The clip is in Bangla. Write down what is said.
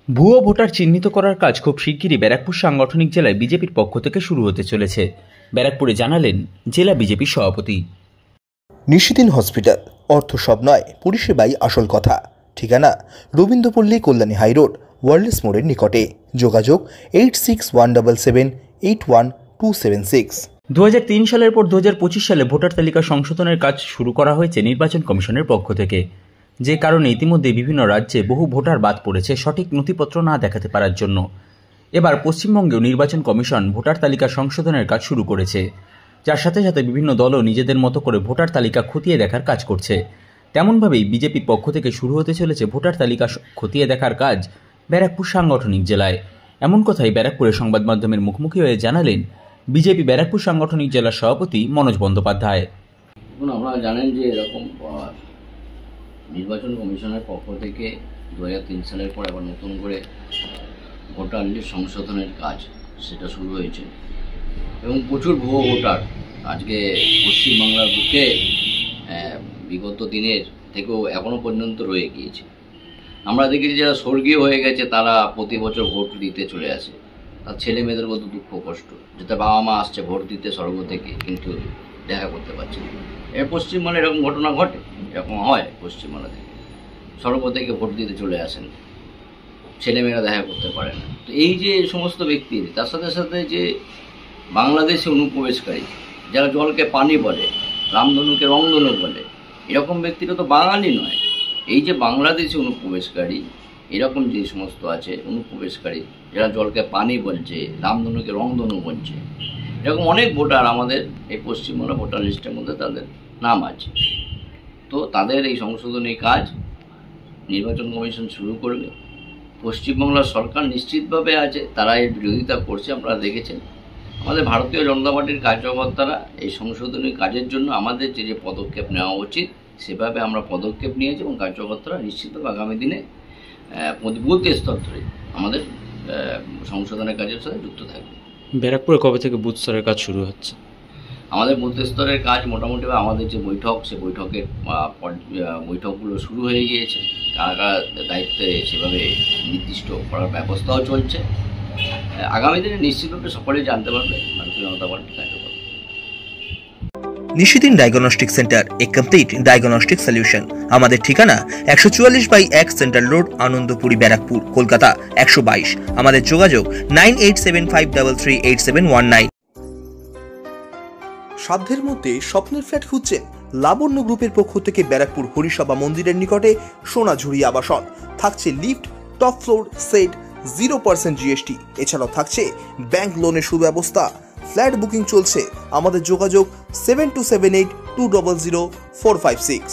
ভুয়ো ভোটার চিহ্নিত করার কাজ খুব শিগগিরই ব্যারাকপুর সাংগঠনিক জেলায় বিজেপির পক্ষ থেকে শুরু হতে চলেছে। ব্যারাকপুরে জানালেন জেলা বিজেপির সভাপতি। নিশিদিন হসপিটাল, অর্থ সব নয়, পরিষেবাই আসল কথা। ঠিকানা রবীন্দ্রপল্লী, কল্যাণী হাইরোড, ওয়ার্ল্ডস মোড়ের নিকটে। যোগাযোগ 8617781276। 2003 সালের পর 2025 সালে ভোটার তালিকা সংশোধনের কাজ শুরু করা হয়েছে নির্বাচন কমিশনের পক্ষ থেকে, যে কারণে ইতিমধ্যে বিভিন্ন রাজ্যে বহু ভোটার বাদ পড়েছে সঠিক নথিপত্র না দেখাতে পারার জন্য। এবার পশ্চিমবঙ্গেও নির্বাচন কমিশন ভোটার তালিকা সংশোধনের কাজ শুরু করেছে, যার সাথে সাথে বিভিন্ন দলও নিজেদের মতো করে ভোটার তালিকা খতিয়ে দেখার কাজ করছে। তেমনভাবেই বিজেপির পক্ষ থেকে শুরু হতে চলেছে ভোটার তালিকা খতিয়ে দেখার কাজ ব্যারাকপুর সাংগঠনিক জেলায়। এমন কথাই ব্যারাকপুরে সংবাদ মাধ্যমের মুখোমুখি হয়ে জানালেন বিজেপি ব্যারাকপুর সাংগঠনিক জেলার সভাপতি মনোজ বন্দ্যোপাধ্যায়। আপনারা জানেন যে এরকম নির্বাচন কমিশনের পক্ষ থেকে 2003 সালের পর আবার নতুন করে ভোটার লিস্ট সংশোধনের কাজ সেটা শুরু হয়েছে এবং প্রচুর ভুয়ো ভোটার আজকে পশ্চিমবাংলার বুকে বিগত দিনের থেকেও এখনও পর্যন্ত রয়ে গিয়েছে। আমরা দেখেছি যারা স্বর্গীয় হয়ে গেছে তারা প্রতি বছর ভোট দিতে চলে আসে, তার ছেলে মেয়েদের কত দুঃখ কষ্ট, যেটা বাবা মা আসছে ভোট দিতে স্বর্গ থেকে কিন্তু দেখা করতে পারছে না। পশ্চিমবঙ্গে এরকম ঘটনা ঘটে, এরকম হয় পশ্চিমবাংলা থেকে স্বর্গ থেকে ভোট দিতে চলে আসেন, ছেলেমেয়েরা দেখা করতে পারে না। তো এই যে সমস্ত ব্যক্তি, তার সাথে সাথে যে বাংলাদেশে অনুপ্রবেশকারী যারা জলকে পানি বলে, রামধনুকে রংধনু বলে, এরকম ব্যক্তিরা তো বাঙালি নয়। এই যে বাংলাদেশি অনুপ্রবেশকারী এরকম যে সমস্ত আছে অনুপ্রবেশকারী যারা জলকে পানি বলছে, রামধনুকে রংধনু বলছে, এরকম অনেক ভোটার আমাদের এই পশ্চিমবঙ্গ ভোটার লিস্টের মধ্যে তাদের নাম আছে। তো তাদের এই সংশোধনী কাজ নির্বাচন কমিশন শুরু করবে। পশ্চিমবাংলার সরকার নিশ্চিতভাবে আছে, তারা এর বিরোধিতা করছে। আপনারা দেখেছেন আমাদের ভারতীয় জনতা পার্টির কার্যকর্তারা এই সংশোধনী কাজের জন্য আমাদের যে পদক্ষেপ নেওয়া উচিত সেভাবে আমরা পদক্ষেপ নিয়েছি এবং কার্যকর্তারা নিশ্চিতভাবে আগামী দিনে বুথ স্তর ধরে আমাদের সংশোধনের কাজের সাথে যুক্ত থাকবে। ব্যারাকপুরে কবে থেকে বুথ স্তরের কাজ শুরু হচ্ছে? আমাদের বুথ স্তরের কাজ মোটামুটি আমাদের যে বৈঠক, সে বৈঠকগুলো শুরু হয়ে গিয়েছে। কারা কারা দায়িত্বে সেভাবে নির্দিষ্ট করার ব্যবস্থাও চলছে। আগামী দিনে নিশ্চিতভাবে সকলেই জানতে পারবে ভারতীয় জনতা পার্টির কার্যকর্তা। নিশিদিন ডায়াগনস্টিক সেন্টার, এ কমপ্লিট ডায়াগনস্টিক সলিউশন। আমাদের ঠিকানা 144/1 সেন্ট্রাল রোড, আনন্দপুরি, ব্যারাকপুর, কলকাতা 122। আমাদের যোগাযোগ 9875338719। সাধ্যের মধ্যে স্বপ্নের ফ্ল্যাট খুঁজছেন? লাবণ্য গ্রুপের পক্ষ থেকে ব্যারাকপুর হরিসভা মন্দিরের নিকটে সোনাঝুরি আবাসন। থাকছে lift, top floor, set, 0% GST। এছাড়াও থাকছে ব্যাংক লোনের সুব্যবস্থা। ফ্ল্যাট বুকিং চলছে। আমাদের যোগাযোগ 7278200456।